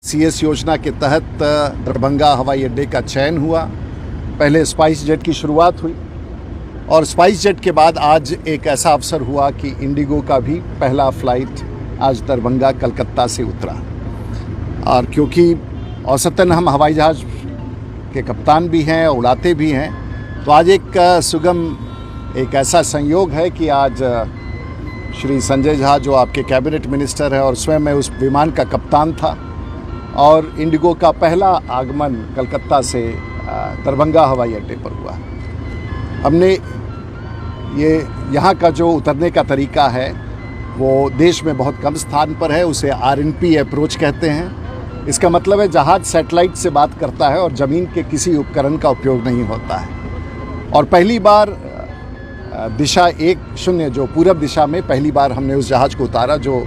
CS योजना के तहत दरभंगा हवाई अड्डे का चयन हुआ। पहले स्पाइस जेट की शुरुआत हुई और स्पाइस जेट के बाद आज एक ऐसा अवसर हुआ कि इंडिगो का भी पहला फ्लाइट आज दरभंगा कलकत्ता से उतरा। और क्योंकि औसतन हम हवाई जहाज़ के कप्तान भी हैं, उड़ाते भी हैं, तो आज एक सुगम एक ऐसा संयोग है कि आज श्री संजय झा जो आपके कैबिनेट मिनिस्टर हैं और स्वयं मैं उस विमान का कप्तान था और इंडिगो का पहला आगमन कलकत्ता से दरभंगा हवाई अड्डे पर हुआ। हमने यहाँ का जो उतरने का तरीका है वो देश में बहुत कम स्थान पर है, उसे RNP अप्रोच कहते हैं। इसका मतलब है जहाज़ सैटेलाइट से बात करता है और ज़मीन के किसी उपकरण का उपयोग नहीं होता है। और पहली बार दिशा 10 जो पूरब दिशा में पहली बार हमने उस जहाज़ को उतारा जो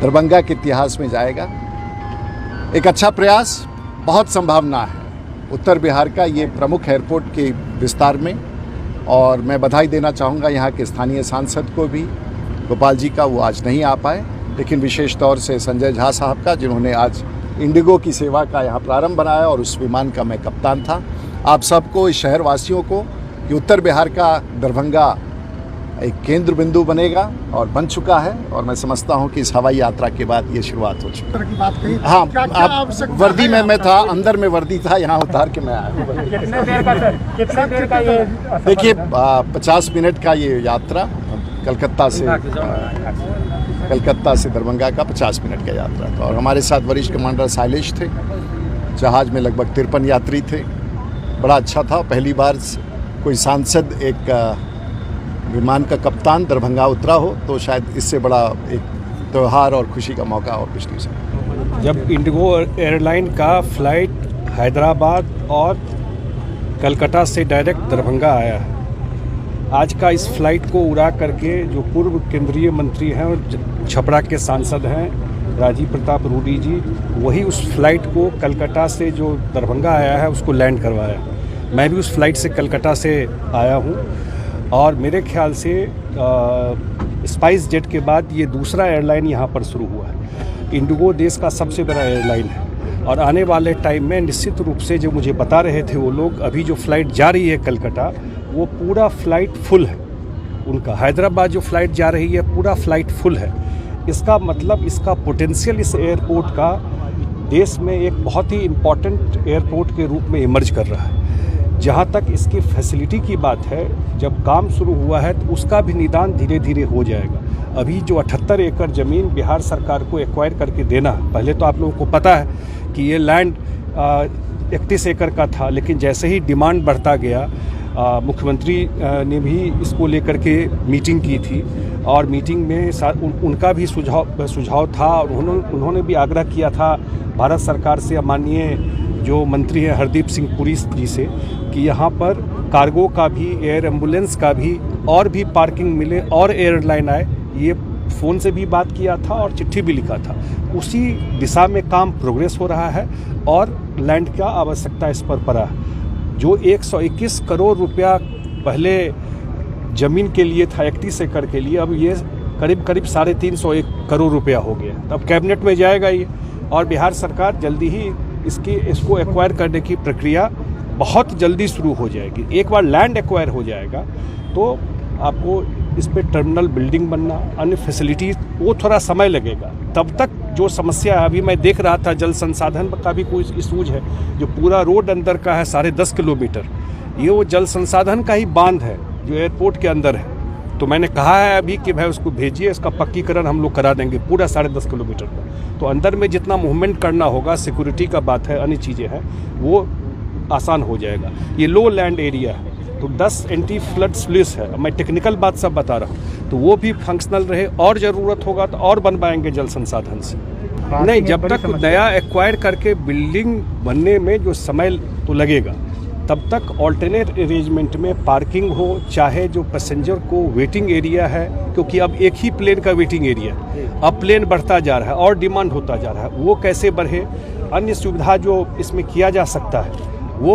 दरभंगा के इतिहास में जाएगा। एक अच्छा प्रयास, बहुत संभावना है उत्तर बिहार का ये प्रमुख एयरपोर्ट के विस्तार में। और मैं बधाई देना चाहूँगा यहाँ के स्थानीय सांसद को भी, गोपाल जी का, वो आज नहीं आ पाए, लेकिन विशेष तौर से संजय झा साहब का, जिन्होंने आज इंडिगो की सेवा का यहाँ प्रारंभ बनाया और उस विमान का मैं कप्तान था। आप सबको, इस शहरवासियों को, कि उत्तर बिहार का दरभंगा एक केंद्र बिंदु बनेगा और बन चुका है। और मैं समझता हूं कि इस हवाई यात्रा के बाद ये शुरुआत हो चुकी है। हाँ, आप वर्दी में मैं था, अंदर में वर्दी था, यहाँ उतार के मैं आया। कितने देर का ये? देखिए 50 मिनट का ये यात्रा कलकत्ता से दरभंगा का 50 मिनट का यात्रा था। और हमारे साथ वरिष्ठ कमांडर शैलेश थे। जहाज़ में लगभग 53 यात्री थे। बड़ा अच्छा था। पहली बार कोई सांसद एक विमान का कप्तान दरभंगा उतरा हो, तो शायद इससे बड़ा एक त्यौहार और खुशी का मौका और कुछ नहीं सकता। जब इंडिगो एयरलाइन का फ्लाइट हैदराबाद और कलकत्ता से डायरेक्ट दरभंगा आया है, आज का इस फ्लाइट को उड़ा करके जो पूर्व केंद्रीय मंत्री हैं और छपरा के सांसद हैं राजीव प्रताप रूडी जी, वही उस फ्लाइट को कलकत्ता से जो दरभंगा आया है उसको लैंड करवाया। मैं भी उस फ्लाइट से कलकत्ता से आया हूँ और मेरे ख्याल से स्पाइस जेट के बाद ये दूसरा एयरलाइन यहाँ पर शुरू हुआ है। इंडिगो देश का सबसे बड़ा एयरलाइन है और आने वाले टाइम में निश्चित रूप से, जो मुझे बता रहे थे वो लोग, अभी जो फ्लाइट जा रही है कलकत्ता, वो पूरा फ्लाइट फुल है उनका। हैदराबाद जो फ्लाइट जा रही है पूरा फ्लाइट फुल है। इसका मतलब, इसका पोटेंशियल इस एयरपोर्ट का देश में एक बहुत ही इम्पॉर्टेंट एयरपोर्ट के रूप में इमर्ज कर रहा है। जहाँ तक इसकी फैसिलिटी की बात है, जब काम शुरू हुआ है तो उसका भी निदान धीरे धीरे हो जाएगा। अभी जो 78 एकड़ ज़मीन बिहार सरकार को एक्वायर करके देना, पहले तो आप लोगों को पता है कि ये लैंड 31 एकड़ का था, लेकिन जैसे ही डिमांड बढ़ता गया, मुख्यमंत्री ने भी इसको लेकर के मीटिंग की थी और मीटिंग में उनका भी सुझाव था और उन्होंने भी आग्रह किया था भारत सरकार से, माननीय जो मंत्री हैं हरदीप सिंह पुरी जी से, कि यहाँ पर कार्गो का भी, एयर एम्बुलेंस का भी और भी पार्किंग मिले और एयरलाइन आए। ये फ़ोन से भी बात किया था और चिट्ठी भी लिखा था। उसी दिशा में काम प्रोग्रेस हो रहा है और लैंड का आवश्यकता इस पर पड़ा है। जो 121 करोड़ रुपया पहले ज़मीन के लिए था, 31 एकड़ के लिए, अब ये करीब 350 करोड़ रुपया हो गया। तब कैबिनेट में जाएगा ये और बिहार सरकार जल्दी ही इसको एक्वायर करने की प्रक्रिया बहुत जल्दी शुरू हो जाएगी। एक बार लैंड एक्वायर हो जाएगा तो आपको इस पे टर्मिनल बिल्डिंग बनना, अन्य फैसिलिटीज, वो थोड़ा समय लगेगा। तब तक जो समस्या है, अभी मैं देख रहा था जल संसाधन का भी कोई इशूज है। जो पूरा रोड अंदर का है 10.5 किलोमीटर, ये वो जल संसाधन का ही बांध है जो एयरपोर्ट के अंदर है। तो मैंने कहा है अभी कि भाई उसको भेजिए, इसका पक्कीकरण हम लोग करा देंगे पूरा 10.5 किलोमीटर का। तो अंदर में जितना मूवमेंट करना होगा, सिक्योरिटी का बात है, अन्य चीज़ें हैं, वो आसान हो जाएगा। ये लो लैंड एरिया है तो 10 एंटी फ्लड स्लुइस है। मैं टेक्निकल बात सब बता रहा हूँ, तो वो भी फंक्शनल रहे और ज़रूरत होगा तो और बनवाएंगे जल संसाधन से। नहीं, जब तक नया एक्वायर करके बिल्डिंग बनने में जो समय तो लगेगा, तब तक ऑल्टरनेट अरेंजमेंट में पार्किंग हो, चाहे जो पैसेंजर को वेटिंग एरिया है, क्योंकि अब एक ही प्लेन का वेटिंग एरिया है, अब प्लेन बढ़ता जा रहा है और डिमांड होता जा रहा है, वो कैसे बढ़े, अन्य सुविधा जो इसमें किया जा सकता है वो